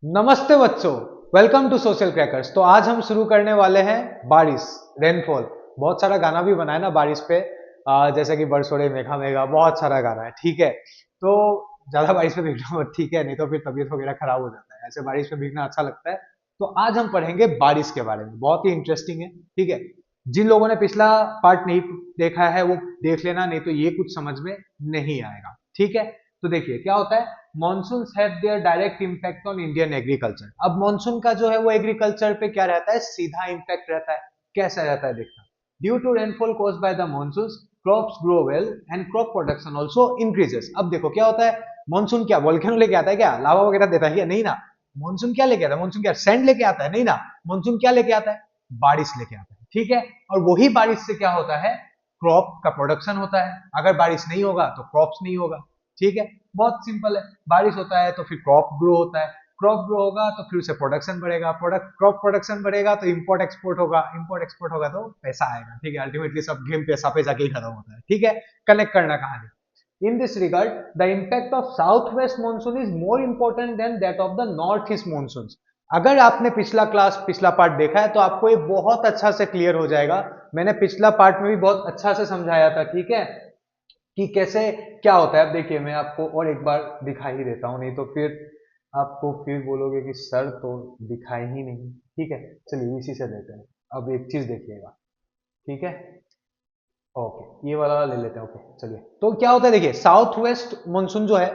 नमस्ते बच्चों, welcome to social crackers. तो आज हम शुरू करने वाले हैं बारिश, रेनफॉल। बहुत सारा गाना भी बना है ना बारिश पे, जैसे कि बरसोड़े मेघा मेघा, बहुत सारा गाना है। ठीक है, तो ज्यादा बारिश में भीगना मत, ठीक है, नहीं तो फिर तबीयत वगैरह खराब हो जाता है। ऐसे बारिश में भीगना अच्छा लगता है। तो आज हम पढ़ेंगे बारिश के बारे में, बहुत ही इंटरेस्टिंग है। ठीक है, जिन लोगों ने पिछला पार्ट नहीं देखा है वो देख लेना, नहीं तो ये कुछ समझ में नहीं आएगा। ठीक है, तो देखिए क्या होता है। Monsoons have their direct impact on Indian agriculture. अब मॉनसून का जो है वो एग्रीकल्चर पे क्या रहता है, सीधा इम्पैक्ट रहता है। कैसा रहता है देखना। Due to rainfall caused by the monsoons, crops grow well and crop production also increases. अब देखो क्या होता है, मॉनसून क्या वोल्केनो लेके आता है, क्या लावा वगैरह देता है क्या? नहीं ना। मॉनसून क्या लेके आता है? मॉनसून क्या सैंड लेके आता है? नहीं ना। मॉनसून क्या लेके आता है? बारिश लेके आता है। ठीक है, और वही बारिश से क्या होता है, क्रॉप का प्रोडक्शन होता है। अगर बारिश नहीं होगा तो क्रॉप्स नहीं होगा। ठीक है, बहुत सिंपल है। बारिश होता है तो फिर क्रॉप ग्रो होता है, क्रॉप ग्रो होगा तो फिर उससे प्रोडक्शन बढ़ेगा, क्रॉप प्रोडक्शन बढ़ेगा तो इंपोर्ट एक्सपोर्ट होगा, इंपोर्ट एक्सपोर्ट होगा तो पैसा आएगा। ठीक है, अल्टीमेटली सब गेम पैसा पे जाके ही खत्म होता है। ठीक है, कनेक्ट करना कहानी। In this regard the impact of south west monsoon is more important than that of the north east monsoon. अगर आपने पिछला पार्ट देखा है तो आपको ये बहुत अच्छा से क्लियर हो जाएगा। मैंने पिछला पार्ट में भी बहुत अच्छा से समझाया था। ठीक है, कि कैसे क्या होता है। अब देखिए मैं आपको और एक बार दिखा ही देता हूँ, नहीं तो फिर आपको फिर बोलोगे कि सर तो दिखाई ही नहीं। ठीक है, चलिए इसी से लेते हैं। अब एक चीज देखिएगा। ठीक है, ओके ये वाला ले लेते हैं। ओके चलिए, तो क्या होता है देखिए, साउथ वेस्ट मानसून जो है,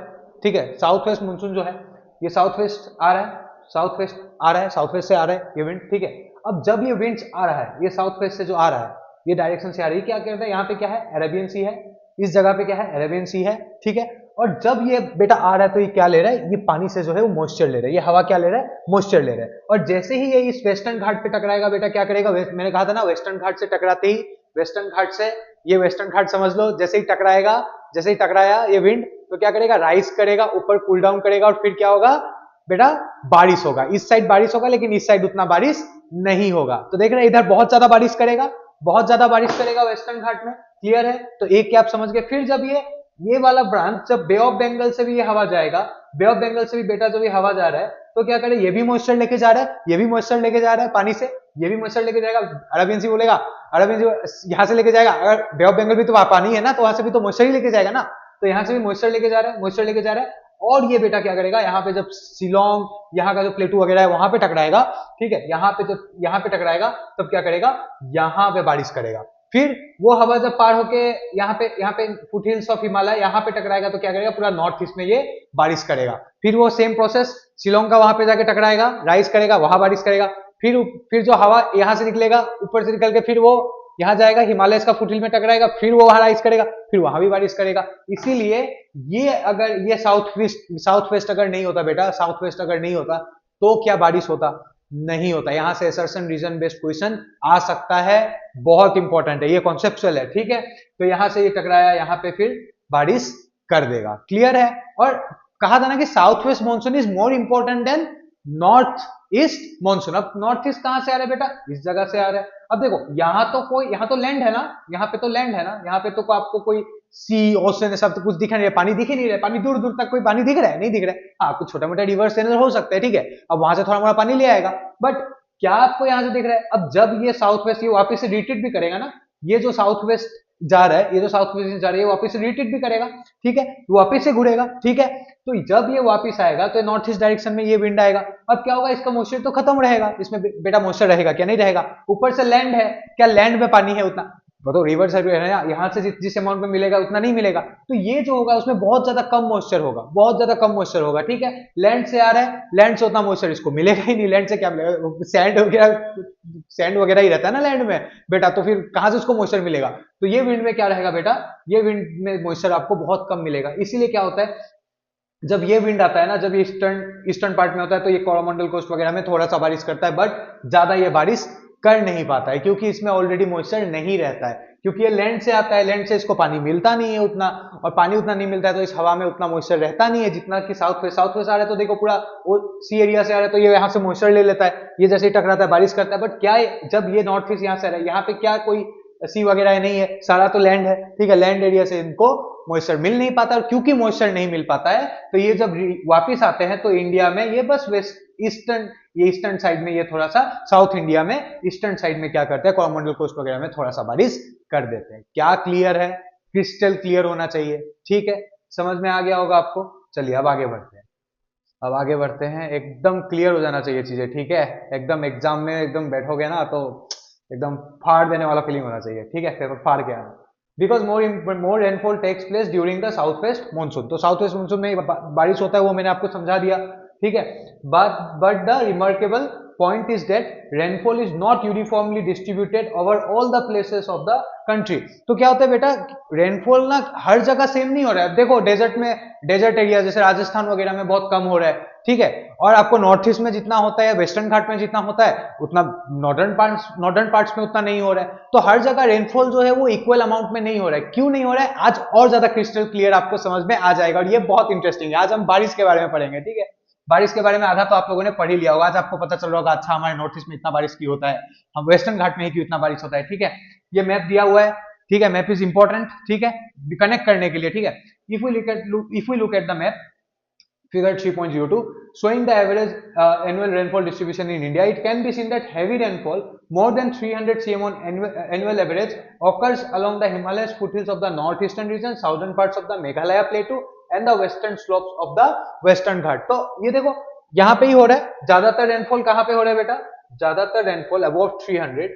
ठीक है, साउथ वेस्ट मानसून जो है, ये साउथ वेस्ट आ रहा है, साउथ वेस्ट आ रहा है, साउथ वेस्ट से आ रहा है ये विंड। ठीक है, अब जब ये विंड्स आ रहा है, ये साउथ वेस्ट से जो आ रहा है, ये डायरेक्शन से आ रही है, क्या कहते हैं यहाँ पे क्या है, अरेबियन सी है। इस जगह पे क्या है, अरेबियन सी है। ठीक है, और जब ये बेटा आ रहा है तो ये क्या ले रहा है, ये पानी से जो है वो मॉइस्चर ले रहा है, ये हवा क्या ले रहा है, मॉइस्चर ले रहा है। और जैसे ही ये इस वेस्टर्न घाट पे टकराएगा, बेटा क्या करेगा, मैंने कहा था ना वेस्टर्न घाट से टकराते ही, वेस्टर्न घाट से, ये वेस्टर्न घाट समझ लो, जैसे ही टकराएगा, जैसे ही टकराया ये विंड, तो क्या करेगा, राइज करेगा, ऊपर कूल डाउन करेगा, और फिर क्या होगा बेटा, बारिश होगा। इस साइड बारिश होगा, लेकिन इस साइड उतना बारिश नहीं होगा। तो देख रहे हैं, इधर बहुत ज्यादा बारिश करेगा, बहुत ज्यादा बारिश करेगा वेस्टर्न घाट में। क्लियर है, तो एक क्या आप समझ गए। फिर जब ये वाला ब्रांच, जब बे ऑफ बंगाल से भी ये हवा जाएगा, बे ऑफ बंगाल से भी बेटा जब ये हवा जा रहा है, तो क्या करे, ये भी मॉइस्चर लेके जा रहा है, ये भी मॉइस्चर लेके जा रहा है पानी से, ये भी मॉइस्चर लेके जाएगा। अरबियन सी बोलेगा, अरबियन सी यहाँ से लेके जाएगा, अगर बे ऑफ बंगाल भी तो वहां पानी है ना, तो वहां से भी तो मॉइस्चर ही लेके जाएगा ना। तो यहाँ से भी मॉइस्चर लेके जा रहा है, मॉइस्चर लेके जा रहा है। और ये बेटा क्या करेगा, यहाँ पे जब शिलोंग, यहाँ का जो प्लेटू वगैरह है वहां पे टकराएगा, ठीक है, यहाँ पे जब यहाँ पे टकराएगा, तब क्या करेगा, यहाँ पे बारिश करेगा। फिर वो हवा जब पार होके यहाँ पे फुट हिल्स ऑफ हिमालय यहाँ पे टकराएगा, तो क्या करेगा, पूरा नॉर्थ ईस्ट में ये बारिश करेगा। फिर वो सेम प्रोसेस शिलोंग का वहां पे जाके टकराएगा, राइज करेगा, वहां बारिश करेगा। फिर जो हवा यहाँ से निकलेगा, ऊपर से निकल के फिर वो यहाँ जाएगा, हिमालय का फुट हिल में टकराएगा, फिर वो वहां राइज करेगा, फिर वहां भी बारिश करेगा। इसीलिए ये अगर ये साउथ वेस्ट अगर नहीं होता बेटा, साउथ वेस्ट अगर नहीं होता, तो क्या बारिश होता, नहीं होता। यहां से असर्शन रीजन बेस्ड क्वेश्चन आ सकता है, बहुत इंपॉर्टेंट है, ये कॉन्सेप्चुअल है। ठीक है, तो यहां से ये टकराया, यहां पे फिर बारिश कर देगा। क्लियर है। और कहा था ना कि south west monsoon is more important than north east monsoon. अब नॉर्थ ईस्ट कहां से आ रहा है बेटा, इस जगह से आ रहा है। अब देखो, यहाँ तो लैंड है ना, यहाँ पे तो लैंड है ना, यहाँ पे तो आपको कोई सी ओशन सब तो कुछ दिख नहीं रहा, पानी दिख ही नहीं रहा, पानी दूर दूर तक कोई पानी दिख रहा है, नहीं दिख रहा है। हाँ, कुछ छोटा मोटा रिवर चैनल हो सकता है, ठीक है, अब वहां से थोड़ा मोटा पानी ले आएगा, बट क्या आपको यहां से दिख रहा है। अब जब ये साउथ वेस्ट ये वापस से रिट्रीट भी करेगा ना, ये जो साउथ वेस्ट जा रहा है, ये जो साउथ वेस्ट जा रहा है, ये वापस से रिट्रीट भी करेगा। ठीक है, वापस से घुरेगा। ठीक है, तो जब ये वापस आएगा तो नॉर्थ ईस्ट डायरेक्शन में ये विंड आएगा। अब क्या होगा, इसका मॉइस्चर तो खत्म रहेगा, इसमें बेटा मॉइस्चर रहेगा क्या, नहीं रहेगा। ऊपर से लैंड है, क्या लैंड में पानी है उतना, बताओ, रिवर साइड है ना, यहाँ से जिस अमाउंट में मिलेगा उतना नहीं मिलेगा। तो ये जो होगा उसमें बहुत ज्यादा कम मॉइस्चर होगा, बहुत ज्यादा कम मॉइस्चर होगा। ठीक है, लैंड से आ रहा है, लैंड से उतना मॉइस्चर इसको मिलेगा ही नहीं, लैंड से क्या मिलेगा, सैंड वगैरह ही रहता है ना लैंड में बेटा, तो फिर कहां से उसको मॉइस्चर मिलेगा। तो ये विंड में क्या रहेगा बेटा, ये विंड में मॉइस्चर आपको बहुत कम मिलेगा। इसीलिए क्या होता है, जब ये विंड आता है ना, जब ये ईस्टर्न पार्ट में होता है, तो ये कोरोमंडल कोस्ट वगैरह में थोड़ा सा बारिश करता है, बट ज्यादा ये बारिश कर नहीं पाता है, क्योंकि इसमें ऑलरेडी मॉइस्चर नहीं रहता है, क्योंकि ये लैंड से आता है, लैंड से इसको पानी मिलता नहीं है उतना, और पानी उतना नहीं मिलता है तो इस हवा में उतना मॉइस्चर रहता नहीं है जितना कि साउथ वेस्ट आ रहा है। तो देखो पूरा वो सी एरिया से आ रहा है, तो ये यहाँ से मॉइस्चर ले लेता है, ये जैसे ही टकराता है बारिश करता है। बट क्या जब ये नॉर्थ ईस्ट यहाँ से आ रहा है, यहाँ पे क्या कोई सी वगैरह नहीं है, सारा तो लैंड है। ठीक है, लैंड एरिया से इनको मॉइस्चर मिल नहीं पाता, और क्योंकि मॉइस्चर नहीं मिल पाता है तो ये जब वापिस आते हैं तो इंडिया में ये बस वेस्ट ईस्टर्न, ये ईस्टर्न साइड में, ये थोड़ा सा साउथ इंडिया में ईस्टर्न साइड में क्या करते हैं, कोरोमंडल कोस्ट वगैरह में थोड़ा सा बारिश कर देते हैं। क्या क्लियर है? क्रिस्टल क्लियर होना चाहिए, ठीक है, समझ में आ गया होगा आपको। चलिए अब आगे बढ़ते हैं, अब आगे बढ़ते हैं, एकदम क्लियर हो जाना चाहिए चीजें, ठीक है, एकदम एग्जाम में एकदम बैठोगे ना तो एकदम फाड़ देने वाला फीलिंग होना चाहिए, ठीक है, पेपर फाड़ के आना। Because more rainfall takes place during the south west monsoon, तो साउथ वेस्ट मानसून में बारिश होता है, वो मैंने आपको समझा दिया, ठीक है। But the remarkable point is that rainfall is not uniformly distributed over all the places of the country. तो क्या होता है बेटा, रेनफॉल ना हर जगह सेम नहीं हो रहा है। देखो डेजर्ट में, डेजर्ट एरिया जैसे राजस्थान वगैरह में बहुत कम हो रहा है, ठीक है, और आपको नॉर्थ ईस्ट में जितना होता है, वेस्टर्न घाट में जितना होता है उतना नॉर्दर्न पार्ट्स में उतना नहीं हो रहा है। तो हर जगह रेनफॉल जो है वो इक्वल अमाउंट में नहीं हो रहा है। क्यों नहीं हो रहा है, आज और ज्यादा क्रिस्टल क्लियर आपको समझ में आ जाएगा, और ये बहुत इंटरेस्टिंग है। आज हम बारिश के बारे में पढ़ेंगे, ठीक है। बारिश के बारे में आधा तो आप लोगों ने पढ़ ही लिया होगा, आज आपको पता चल रहा होगा अच्छा हमारे नॉर्थ ईस्ट में इतना बारिश क्यों होता है, हम वेस्टर्न घाट में ही क्यों इतना बारिश होता है, ठीक है। ये मैप दिया हुआ है, ठीक है, मैप इज इंपॉर्टेंट, ठीक है, कनेक्ट करने के लिए, ठीक है। If we look at the map, figure 3.02 showing the average annual rainfall distribution in India, it can be seen that heavy rainfall more than 300 cm on annual average occurs along the Himalayas foothills of the northeastern region, southern parts of the Meghalaya plateau and the western slopes of the western Ghat। तो ये देखो यहाँ पे ही हो रहा है ज्यादातर rainfall. कहाँ पे हो रहा है बेटा, ज्यादातर रेनफॉल अबव 300,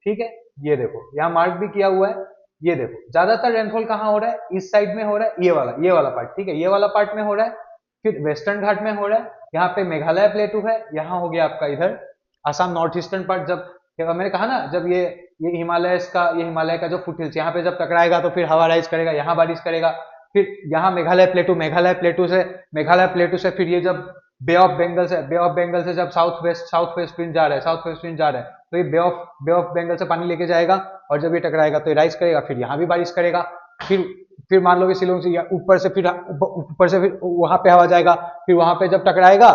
ठीक है, ये देखो यहाँ मार्क भी किया हुआ है, ये देखो ज्यादातर रेनफॉल कहाँ हो रहा है, इस साइड में हो रहा है, ये वाला पार्ट, ठीक है, ये वाला पार्ट में हो रहा है, फिर वेस्टर्न घाट में हो रहा है, यहाँ पे मेघालय प्लेटू है, यहाँ हो गया आपका इधर आसाम नॉर्थ ईस्टर्न पार्ट। जब मैंने कहा ना, जब ये हिमालय का जो फुटहिल्स यहाँ पे जब टकराएगा तो फिर हवा राइज करेगा, यहाँ बारिश करेगा, फिर यहाँ मेघालय प्लेटू से फिर ये जब बे ऑफ बंगाल से जब साउथ वेस्ट विंड जा रहा है तो ये बे ऑफ बंगाल से पानी लेके जाएगा, और जब ये टकराएगा तो ये राइज करेगा, फिर यहाँ भी बारिश करेगा, फिर मान लो कि शिलोंग से ऊपर से फिर वहां पे हवा जाएगा, फिर वहां पे जब टकराएगा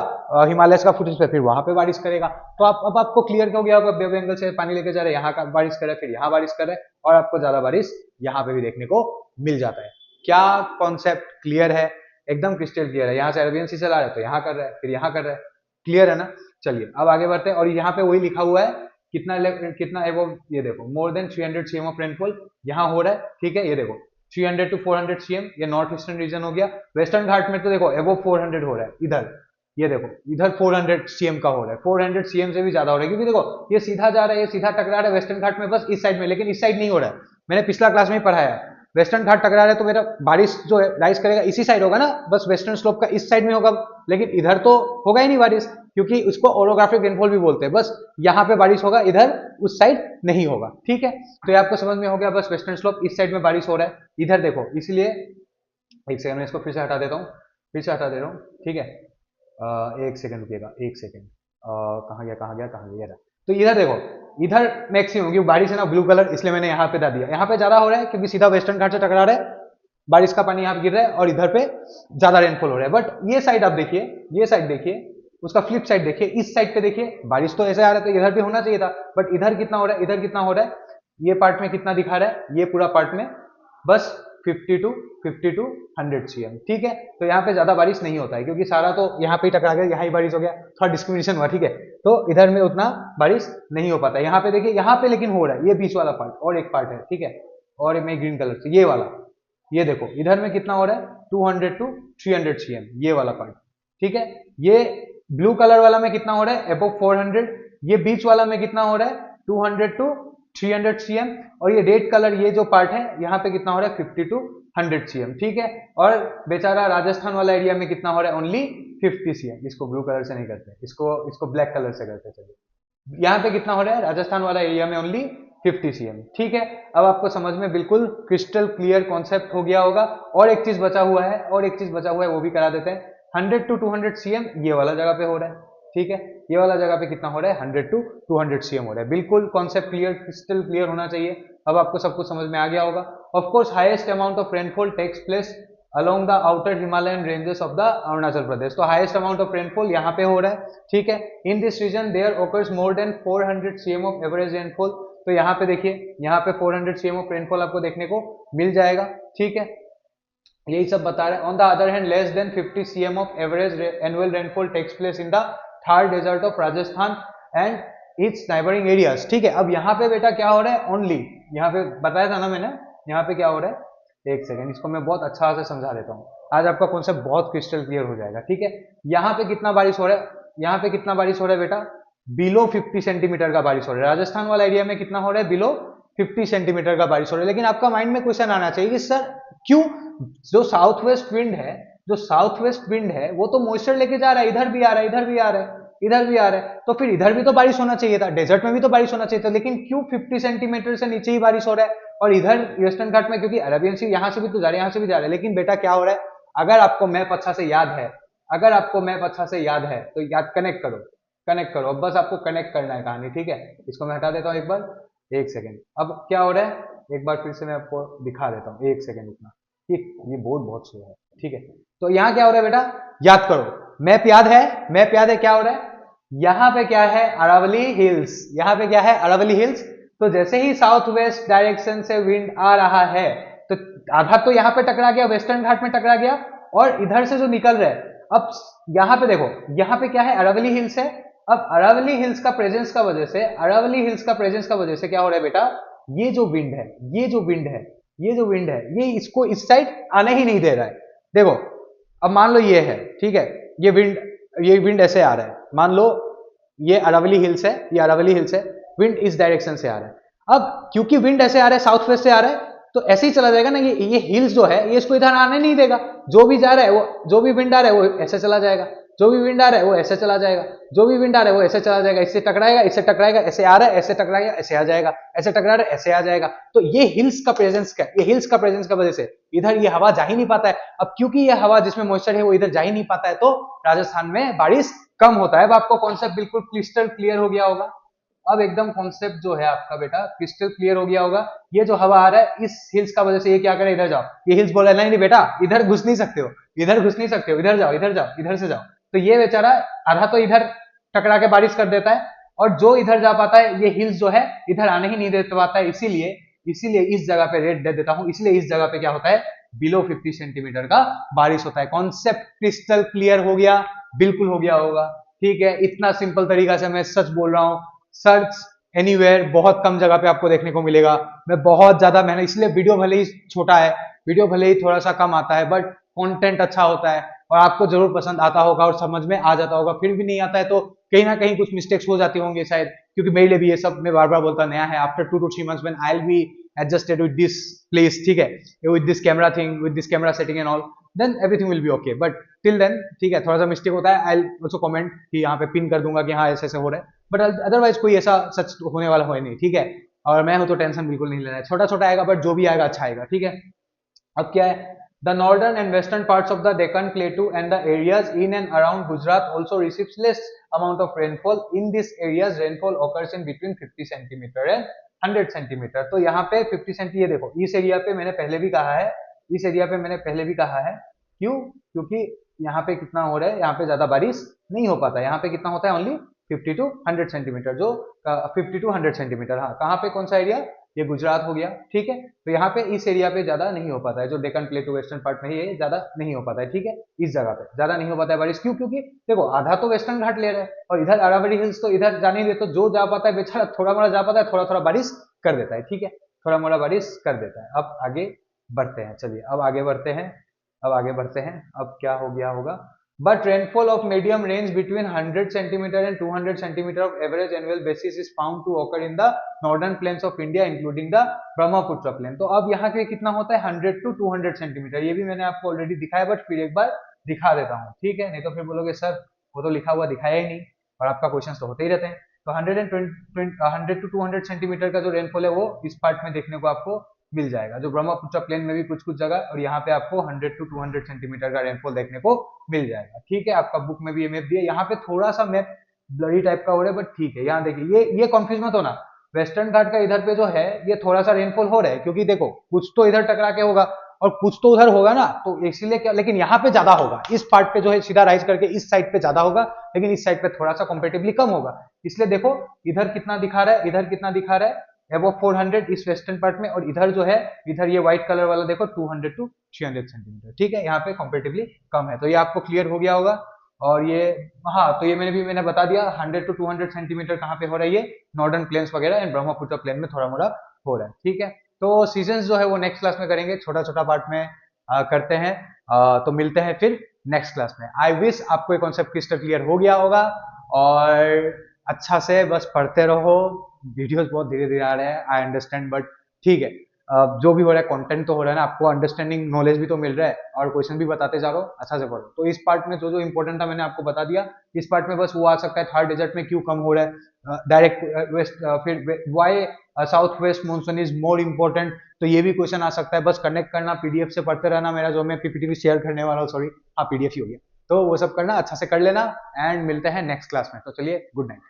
हिमालय का फुटेज पे, फिर वहां पे बारिश करेगा। तो अब आपको क्लियर हो गया होगा, बे ऑफ बंगाल से पानी लेके जा रहे हैं, यहाँ का बारिश करे, फिर यहाँ बारिश करे, और आपको ज्यादा बारिश यहाँ पे भी देखने को मिल जाता है। क्या कॉन्सेप्ट क्लियर है? एकदम क्रिस्टल क्लियर है। यहाँ से अरबियन सी चला रहा है तो यहाँ कर रहा है, फिर यहाँ कर रहा है, क्लियर है ना। चलिए अब आगे बढ़ते हैं, और यहाँ पे वही लिखा हुआ है कितना है वो, ये देखो more than 300 cm of rainfall यहाँ हो रहा है, ठीक है, ये देखो 300 to 400 cm, ये नॉर्थ ईस्टर्न रीजन हो गया। वेस्टर्न घाट में तो देखो एबो 400 हो रहा है, इधर ये देखो इधर 400 cm का हो रहा है, 400 cm से भी ज्यादा हो रहा है, क्योंकि देखो ये सीधा जा रहा है, ये सीधा टकरा रहा है वेस्टर्न घाट में बस इस साइड में, लेकिन इस साइड नहीं हो रहा है। मैंने पिछला क्लास में ही पढ़ाया है, वेस्टर्न घाट टकरा रहा है तो मेरा बारिश जो है राइज करेगा इसी साइड होगा ना, बस वेस्टर्न स्लोप का इस साइड में होगा, लेकिन इधर तो होगा ही नहीं बारिश, क्योंकि उसको ओरोग्राफिक रेनफॉल भी बोलते हैं। बस यहाँ पे बारिश होगा, इधर उस साइड नहीं होगा, ठीक है। तो ये आपको समझ में हो गया, बस वेस्टर्न स्लोप इस साइड में बारिश हो रहा है, इधर देखो, इसलिए एक सेकंड में इसको फिर से हटा देता हूँ, फिर से हटा दे रहा हूँ, ठीक है। एक सेकंड रुकिएगा, एक सेकंड, कहाँ गया। तो इधर देखो, इधर मैक्सिमम क्योंकि बारिश है ना ब्लू कलर, इसलिए मैंने यहाँ पे डाल दिया, यहाँ पे ज्यादा हो रहा है क्योंकि सीधा वेस्टर्न घाट से टकरा रहा है, बारिश का पानी यहाँ पे गिर रहा है, और इधर पे ज्यादा रेनफॉल हो रहा है। बट ये साइड आप देखिए, ये साइड देखिए, उसका फ्लिप साइड देखिए, इस साइड पे देखिए, बारिश तो ऐसे आ रहा है तो इधर भी होना चाहिए था, बट इधर कितना हो रहा है, इधर कितना हो रहा है, ये पार्ट में कितना दिखा रहा है, ये पूरा पार्ट में बस 50 to 100 cm, ठीक है। तो यहाँ पे ज्यादा बारिश नहीं होता है, क्योंकि सारा तो यहाँ पे ही टकरा गया, यहाँ ही बारिश हो गया, थोड़ा डिस्क्रिमिनेशन हुआ, ठीक है। तो इधर में उतना बारिश नहीं हो पाता। यहाँ पे देखिए, यहाँ पे लेकिन हो रहा है, ये बीच वाला पार्ट और एक पार्ट है, ठीक है, और मैं ग्रीन कलर से ये वाला, ये देखो इधर में कितना हो रहा है 200 to 300 cm, ये वाला पार्ट, ठीक है। ये ब्लू कलर वाला में कितना हो रहा है अबव 400, ये बीच वाला में कितना हो रहा है 200 to 300 cm, और ये रेड कलर ये जो पार्ट है यहाँ पे कितना हो रहा है 50 to 100 cm, ठीक है। और बेचारा राजस्थान वाला एरिया में कितना हो रहा है ओनली 50 cm, इसको ब्लू कलर से नहीं करते, इसको ब्लैक कलर से करते। चलिए यहाँ पे कितना हो रहा है राजस्थान वाला एरिया में ओनली 50 cm, ठीक है। अब आपको समझ में बिल्कुल क्रिस्टल क्लियर कॉन्सेप्ट हो गया होगा। और एक चीज बचा हुआ है, वो भी करा देते हैं। 100 to 200 cm ये वाला जगह पे हो रहा है, ठीक है, ये वाला जगह पे कितना हो रहा है 100 to 200 cm हो रहा है। बिल्कुल कॉन्सेप्ट क्लियर, क्रिस्टल क्लियर होना चाहिए। अब आपको सब कुछ समझ में आ गया होगा। Of course highest amount of rainfall takes place along the outer Himalayan ranges of the Arunachal Pradesh. तो हाईएस्ट अमाउंट ऑफ रेनफॉल यहाँ पे हो रहा है, ठीक है। In this region there occurs more than 400 cm of average rainfall. तो यहाँ पे देखिए, यहाँ पे 400 cm ऑफ रेनफॉल आपको देखने को मिल जाएगा, ठीक है। यही सब बता रहे हैं। On the other hand less than 50 cm of average annual rainfall takes place in the Thar desert of Rajasthan and its neighbouring areas. ठीक है, अब यहाँ पे बेटा क्या हो रहा है, ओनली यहाँ पे बताया था ना मैंने, यहाँ पे क्या हो रहा है, एक सेकेंड इसको मैं बहुत अच्छा से समझा देता हूँ, आज आपका कॉन्सेप्ट बहुत क्रिस्टल क्लियर हो जाएगा। ठीक है, यहाँ पे कितना बारिश हो रहा है, यहाँ पे कितना बारिश हो रहा है बेटा, बिलो 50 सेंटीमीटर का बारिश हो रहा है। राजस्थान वाला एरिया में कितना हो रहा है, बिलो 50 सेंटीमीटर का बारिश हो रहा है। लेकिन आपका माइंड में क्वेश्चन आना चाहिए कि सर क्यों, जो साउथ वेस्ट विंड है, जो साउथ वेस्ट विंड है वो तो मॉइस्चर लेके जा रहा है, इधर भी आ रहा है, इधर भी आ रहा है, इधर भी आ रहा है, तो फिर इधर भी तो बारिश होना चाहिए था, डेजर्ट में भी तो बारिश होना चाहिए था, लेकिन क्यों 50 सेंटीमीटर से नीचे ही बारिश हो रहा है। और इधर वेस्टर्न घाट में, क्योंकि अरेबियन सी यहाँ से भी तो जा रहा है, यहाँ से भी जा रहा है, लेकिन बेटा क्या हो रहा है, अगर आपको मैप अच्छा से याद है, अगर आपको मैप अच्छा से याद है तो याद कनेक्ट करो, कनेक्ट करो, अब बस आपको कनेक्ट करना है कहानी। ठीक है, इसको मैं हटा देता हूँ एक बार, एक सेकेंड। अब क्या हो रहा है, एक बार फिर से मैं आपको दिखा देता हूँ, एक सेकेंड रुकना, ये बोर्ड बहुत स्लो है। ठीक है, तो यहाँ क्या हो रहा है बेटा, याद करो, मैप याद है, मैप याद है, क्या हो रहा है, यहाँ पे क्या है, अरावली हिल्स, यहाँ पे क्या है, अरावली हिल्स। तो जैसे ही साउथ वेस्ट डायरेक्शन से विंड आ रहा है तो आधा तो यहाँ पे टकरा गया, वेस्टर्न घाट में टकरा गया, और इधर से जो निकल रहा है, अब यहाँ पे देखो, यहाँ पे क्या है, अरावली हिल्स है। अब अरावली हिल्स का प्रेजेंस का वजह से, अरावली हिल्स का प्रेजेंस का वजह से क्या हो रहा है बेटा, ये जो विंड है, ये जो विंड है, ये जो विंड है, ये इसको इस साइड आने ही नहीं दे रहा है। देखो, अब मान लो ये है, ठीक है, ये विंड ऐसे आ रहा है, मान लो ये अरावली हिल्स है, ये अरावली हिल्स है, विंड इस डायरेक्शन से आ रहा है। अब क्योंकि विंड ऐसे आ रहा है, साउथ वेस्ट से आ रहा है, तो ऐसे ही चला जाएगा ना, ये हिल्स जो है ये इसको इधर आने नहीं देगा, जो भी जा रहा है वो, जो भी विंड आ रहा है वो ऐसे चला जाएगा, जो भी विंड आ रहा है वो ऐसे चला जाएगा, जो भी विंड आ रहा है वो ऐसे चला जाएगा, इससे टकराएगा, इससे टकराएगा, ऐसे आ रहा है, ऐसे टकराएगा, ऐसे आ जाएगा, ऐसे टकरा रहा है, ऐसे आ जाएगा। तो ये हिल्स का प्रेजेंस का, ये हिल्स का प्रेजेंस का वजह से इधर ये हवा जा ही नहीं पाता है। अब क्योंकि ये हवा जिसमें मॉइस्चर है वो इधर जा ही नहीं पाता है, तो राजस्थान में बारिश कम होता है। अब आपको कॉन्सेप्ट बिल्कुल क्रिस्टल क्लियर हो गया होगा, अब एकदम कॉन्सेप्ट जो है आपका बेटा क्रिस्टल क्लियर हो गया होगा। ये जो हवा आ रहा है इस हिल्स का वजह से, ये क्या करे, इधर जाओ, ये हिल्स बोल रहा है नहीं बेटा इधर घुस नहीं सकते हो, इधर घुस नहीं सकते हो, इधर जाओ, इधर जाओ, इधर से जाओ। तो ये बेचारा आधा तो इधर टकरा के बारिश कर देता है, और जो इधर जा पाता है, ये हिल्स जो है इधर आने ही नहीं दे पाता है। इसीलिए इसीलिए इस जगह पे रेड दे देता हूं, इसलिए इस जगह पे क्या होता है, बिलो 50 सेंटीमीटर का बारिश होता है। कॉन्सेप्ट क्रिस्टल क्लियर हो गया, बिल्कुल हो गया होगा। ठीक है, इतना सिंपल तरीका से मैं सच बोल रहा हूँ, सर्च एनीवेयर बहुत कम जगह पे आपको देखने को मिलेगा। मैं बहुत ज्यादा मेहनत, इसलिए वीडियो भले ही छोटा है, वीडियो भले ही थोड़ा सा कम आता है, बट कंटेंट अच्छा होता है और आपको जरूर पसंद आता होगा और समझ में आ जाता होगा। फिर भी नहीं आता है तो कहीं ना कहीं कुछ मिस्टेक्स हो जाती होंगे शायद, क्योंकि मेरे लिए भी ये सब मैं बार बार बोलता नया है। After 2 to 3 months when I will be adjusted with this place, ठीक है, with this camera thing, with this camera setting and all, then everything will be okay. But till then ठीक है, थोड़ा सा मिस्टेक होता है, आई ऑल्सो कमेंट कि यहाँ पे पिन कर दूंगा कि हाँ ऐसे ऐसे हो रहा है, बट अदरवाइज कोई ऐसा सच होने वाला हो नहीं। ठीक है, और मैं हूं तो टेंशन बिल्कुल नहीं लेना है, छोटा छोटा आएगा बट जो भी आएगा अच्छा आएगा। ठीक है, अब क्या है, the northern and western parts of the Deccan Plateau and the areas in and around Gujarat also receives less amount of rainfall. In these areas rainfall occurs in between 50 centimeter and 100 centimeter. तो यहाँ पे 50 senti, ये देखो इस area पे मैंने पहले भी कहा है, इस एरिया पे मैंने पहले भी कहा है, क्यों, क्योंकि यहाँ पे कितना हो रहा है, यहाँ पे ज्यादा बारिश नहीं हो पाता, यहाँ पे कितना होता है, ओनली 50 to 100 सेंटीमीटर, जो 50 to 100 सेंटीमीटर। हाँ, कहाँ पे, कौन सा एरिया, ये गुजरात हो गया। ठीक है, तो यहाँ पे इस एरिया पे ज्यादा नहीं हो पाता है, जो डेकन प्लेटू वेस्टर्न पार्ट में ही है, ज्यादा नहीं हो पाता है। ठीक है, इस जगह पे ज्यादा नहीं हो पाता है बारिश, क्यों, क्योंकि देखो आधा तो वेस्टर्न घाट ले रहा है और इधर अरावली हिल्स तो इधर जाने दे, तो जो जा पाता है बेचारा थोड़ा मोड़ा जा पाता है, थोड़ा थोड़ा बारिश कर देता है। ठीक है, थोड़ा मोड़ा बारिश कर देता है। अब आगे बढ़ते हैं, चलिए अब आगे बढ़ते हैं, अब आगे बढ़ते हैं। अब क्या हो गया होगा, but rainfall of medium range between 100 centimeter and 200 centimeter of average annual basis is found to occur in the northern plains of India including the Brahmaputra plain। तो अब यहाँ पे कितना होता है, 100 to 200 सेंटीमीटर, ये भी मैंने आपको ऑलरेडी दिखाया, बट फिर एक बार दिखा देता हूँ। ठीक है, नहीं तो फिर बोलोगे सर वो तो लिखा हुआ दिखाया ही नहीं, और आपका क्वेश्चन तो होते ही रहते हैं। तो 100 to 200 सेंटीमीटर का जो रेनफॉल है वो इस पार्ट में देखने को आपको मिल जाएगा, जो ब्रह्मपुत्र प्लेन में भी कुछ कुछ जगह, और यहाँ पे आपको 100 to 200 सेंटीमीटर का रेनफॉल देखने को मिल जाएगा। ठीक है, आपका बुक में भी ये मैप दिया, यहाँ पे थोड़ा सा मैप ब्लरी टाइप का हो रहा है, बट ठीक है, यहाँ देखिए, ये कंफ्यूज मत होना, वेस्टर्न घाट का इधर पे जो है ये थोड़ा सा रेनफॉल हो रहा है, क्योंकि देखो कुछ तो इधर टकरा के होगा और कुछ तो उधर होगा ना, तो इसीलिए क्या, लेकिन यहाँ पे ज्यादा होगा, इस पार्ट पे जो है सीधा राइज करके इस साइड पे ज्यादा होगा, लेकिन इस साइड पे थोड़ा सा कंपेरेटिवली कम होगा। इसलिए देखो इधर कितना दिखा रहा है, इधर कितना दिखा रहा है, वो 400 इस वेस्टर्न पार्ट में, और इधर जो है, इधर ये व्हाइट कलर वाला देखो 200 टू 300 सेंटीमीटर, ठीक है, यहाँ पे कंपेरेटिवली कम है। तो ये आपको क्लियर हो गया होगा। और ये, हाँ, तो ये मैंने बता दिया 100 टू 200 सेंटीमीटर कहाँ पे हो रहा है, ये नॉर्दर्न प्लेन्स वगैरह एंड ब्रह्मपुत्र प्लेन में थोड़ा मोड़ा हो रहा है, ठीक है। तो सीजन जो है वो नेक्स्ट क्लास में करेंगे, छोटा छोटा पार्ट में करते हैं। तो मिलते हैं फिर नेक्स्ट क्लास में। आई विश आपको ये कॉन्सेप्ट क्रिस्टल क्लियर हो गया होगा, और अच्छा से बस पढ़ते रहो। वीडियोस बहुत धीरे धीरे आ रहे हैं, आई अंडरस्टैंड, बट ठीक है। जो भी हो रहा है, कंटेंट तो हो रहा है ना, आपको अंडरस्टैंडिंग नॉलेज भी तो मिल रहा है, और क्वेश्चन भी बताते जा रहो, अच्छा से पढ़ो। तो इस पार्ट में जो जो इंपॉर्टेंट था मैंने आपको बता दिया। इस पार्ट में बस वो आ सकता है, थर्ड डेजर्ट में क्यों कम हो रहा है, डायरेक्ट वेस्ट, फिर why south west monsoon is more important, तो ये भी क्वेश्चन आ सकता है। बस कनेक्ट करना, पीडीएफ से पढ़ते रहना, मेरा जो मैं पीपीटी भी शेयर करने वाला हूँ, सॉरी, हाँ, पीडीएफ ही हो गया। तो वो सब करना, अच्छा से कर लेना, एंड मिलते हैं नेक्स्ट क्लास में। तो चलिए, गुड नाइट।